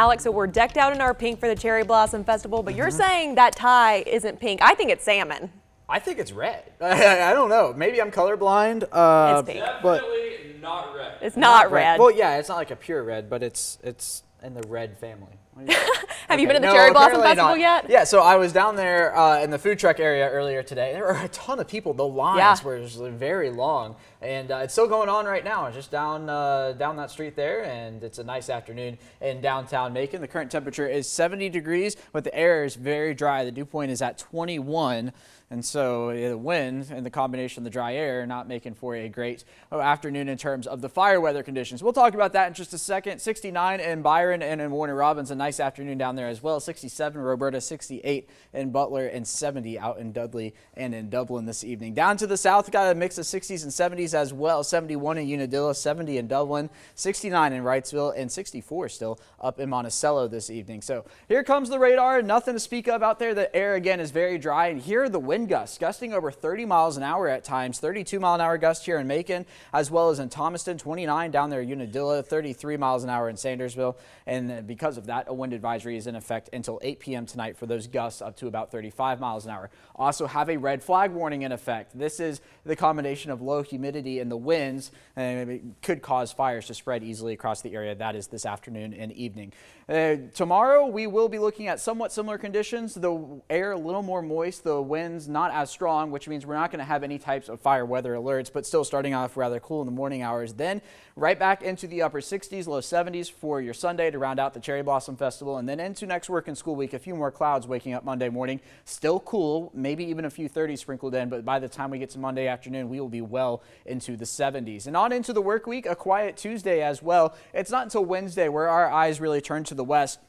Alex, so we're decked out in our pink for the Cherry Blossom Festival, but you're saying that tie isn't pink. I think it's salmon. I think it's red. I don't know. Maybe I'm colorblind. It's pink. Definitely not red. It's not red. Well, yeah, it's not like a pure red, but it's in the red family. Have you been at the Cherry Blossom apparently Festival not. yet? Yeah, so I was down there in the food truck area earlier today. There were a ton of people. The lines were just very long, and it's still going on right now. Just down that street there, and it's a nice afternoon in downtown Macon. The current temperature is 70 degrees, but the air is very dry. The dew point is at 21. And so the wind and the combination of the dry air not making for a great afternoon in terms of the fire weather conditions. We'll talk about that in just a second. 69 in Byron and in Warner Robins, a nice afternoon down there as well. 67 Roberta, 68 in Butler, and 70 out in Dudley and in Dublin this evening. Down to the south, got a mix of 60s and 70s as well. 71 in Unadilla, 70 in Dublin, 69 in Wrightsville, and 64 still up in Monticello this evening. So here comes the radar. Nothing to speak of out there. The air again is very dry, and here are the wind gusts gusting over 30 miles an hour at times. 32 mile an hour gust here in Macon, as well as in Thomaston. 29 down there in Unadilla, 33 miles an hour in Sandersville, and because of that, a wind advisory is in effect until 8 p.m. tonight for those gusts up to about 35 miles an hour. Also have a red flag warning in effect. This is the combination of low humidity and the winds, and it could cause fires to spread easily across the area. That is this afternoon and evening. Tomorrow we will be looking at somewhat similar conditions. The air a little more moist, the winds not as strong, which means we're not going to have any types of fire weather alerts, but still starting off rather cool in the morning hours. Then right back into the upper 60s, low 70s for your Sunday to round out the Cherry Blossom Festival, and then into next work and school week. A few more clouds waking up Monday morning. Still cool, maybe even a few 30s sprinkled in, but by the time we get to Monday afternoon, we will be well into the 70s. And on into the work week, a quiet Tuesday as well. It's not until Wednesday where our eyes really turn to the west.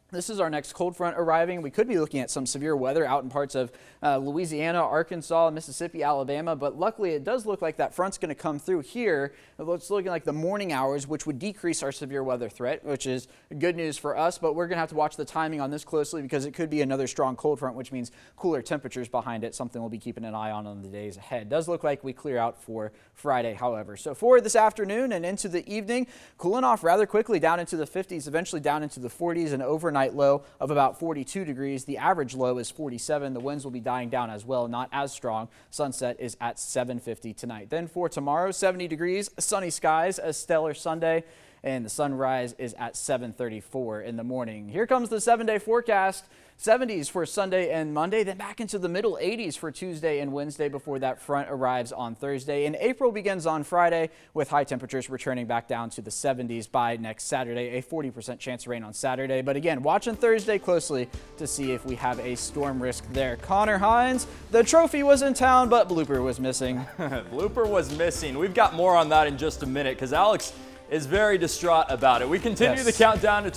This is our next cold front arriving. We could be looking at some severe weather out in parts of Louisiana, Arkansas, Mississippi, Alabama, but luckily it does look like that front's going to come through here. It's looking like the morning hours, which would decrease our severe weather threat, which is good news for us, but we're going to have to watch the timing on this closely because it could be another strong cold front, which means cooler temperatures behind it, something we'll be keeping an eye on the days ahead. Does look like we clear out for Friday, however. So for this afternoon and into the evening, cooling off rather quickly down into the 50s, eventually down into the 40s, and overnight low of about 42 degrees. The average low is 47. The winds will be dying down as well, not as strong. Sunset is at 7:50 tonight. Then for tomorrow, 70 degrees, sunny skies, a stellar Sunday, and the sunrise is at 7:34 in the morning. Here comes the 7-day forecast. 70s for Sunday and Monday, then back into the middle 80s for Tuesday and Wednesday before that front arrives on Thursday. And April begins on Friday with high temperatures returning back down to the 70s by next Saturday. A 40% chance of rain on Saturday. But again, watching Thursday closely to see if we have a storm risk there. Connor Hines, the trophy was in town, but blooper was missing. Blooper was missing. We've got more on that in just a minute because Alex is very distraught about it. We continue the countdown to